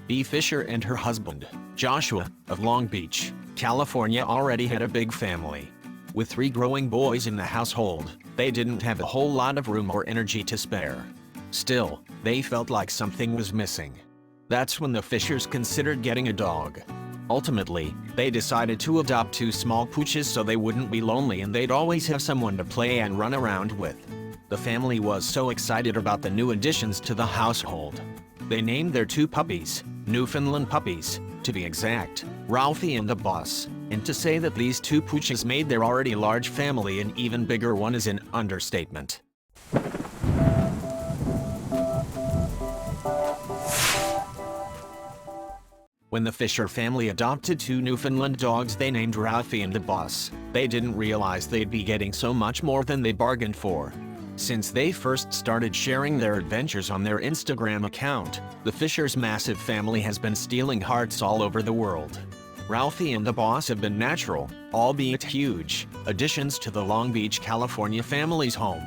Bea Fisher and her husband, Joshua, of Long Beach, California, already had a big family. With 3 growing boys in the household, they didn't have a whole lot of room or energy to spare. Still, they felt like something was missing. That's when the Fishers considered getting a dog. Ultimately, they decided to adopt 2 small pooches so they wouldn't be lonely and they'd always have someone to play and run around with. The family was so excited about the new additions to the household. They named their 2 puppies, Newfoundland puppies, to be exact, Ralphie and The Boss, and to say that these 2 pooches made their already large family an even bigger one is an understatement. When the Fisher family adopted 2 Newfoundland dogs they named Ralphie and The Boss, they didn't realize they'd be getting so much more than they bargained for. Since they first started sharing their adventures on their Instagram account, the Fishers' massive family has been stealing hearts all over the world. Ralphie and The Boss have been natural, albeit huge, additions to the Long Beach, California family's home.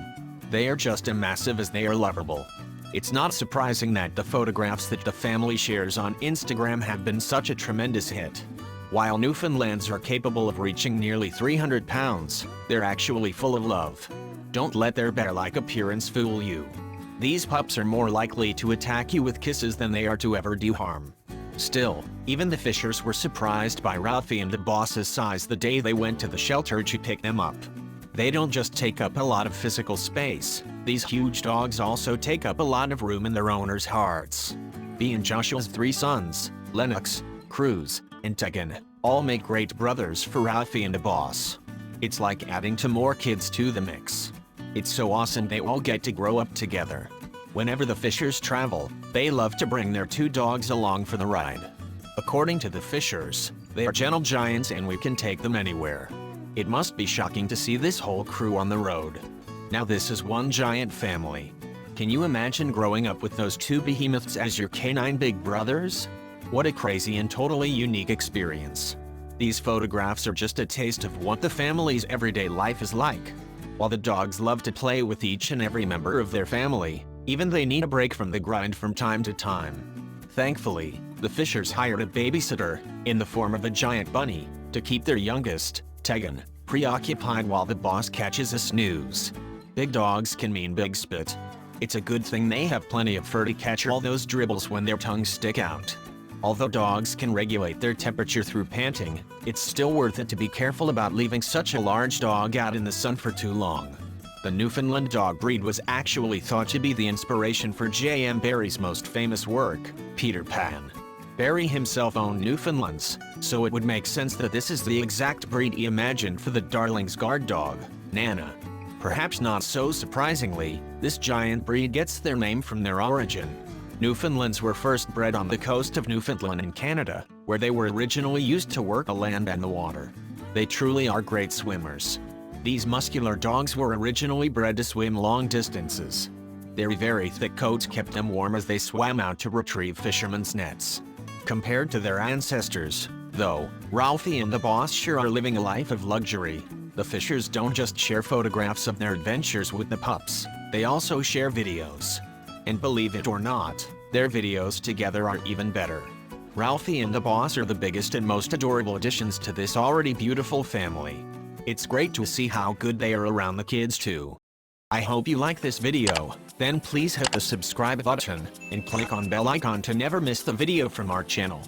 They are just as massive as they are lovable. It's not surprising that the photographs that the family shares on Instagram have been such a tremendous hit. While Newfoundlands are capable of reaching nearly 300 pounds, they're actually full of love. Don't let their bear-like appearance fool you. These pups are more likely to attack you with kisses than they are to ever do harm. Still, even the Fishers were surprised by Ralphie and The Boss's size the day they went to the shelter to pick them up. They don't just take up a lot of physical space, these huge dogs also take up a lot of room in their owners' hearts. Bea and Joshua's 3 sons, Lennox, Cruz, and Tegan, all make great brothers for Ralphie and The Boss. It's like adding 2 more kids to the mix. It's so awesome they all get to grow up together. Whenever the Fishers travel, they love to bring their 2 dogs along for the ride. According to the Fishers, they are gentle giants and we can take them anywhere. It must be shocking to see this whole crew on the road. Now this is one giant family. Can you imagine growing up with those 2 behemoths as your canine big brothers? What a crazy and totally unique experience. These photographs are just a taste of what the family's everyday life is like. While the dogs love to play with each and every member of their family, even they need a break from the grind from time to time. Thankfully, the Fishers hired a babysitter, in the form of a giant bunny, to keep their youngest, Tegan, preoccupied while the boss catches a snooze. Big dogs can mean big spit. It's a good thing they have plenty of fur to catch all those dribbles when their tongues stick out. Although dogs can regulate their temperature through panting, it's still worth it to be careful about leaving such a large dog out in the sun for too long. The Newfoundland dog breed was actually thought to be the inspiration for J.M. Barrie's most famous work, Peter Pan. Barrie himself owned Newfoundlands, so it would make sense that this is the exact breed he imagined for the Darling's guard dog, Nana. Perhaps not so surprisingly, this giant breed gets their name from their origin. Newfoundlands were first bred on the coast of Newfoundland in Canada, where they were originally used to work the land and the water. They truly are great swimmers. These muscular dogs were originally bred to swim long distances. Their very thick coats kept them warm as they swam out to retrieve fishermen's nets. Compared to their ancestors, though, Ralphie and The Boss sure are living a life of luxury. The Fishers don't just share photographs of their adventures with the pups, they also share videos. And believe it or not, their videos together are even better. Ralphie and The Boss are the biggest and most adorable additions to this already beautiful family. It's great to see how good they are around the kids too. I hope you like this video, then please hit the subscribe button and click on bell icon to never miss the video from our channel.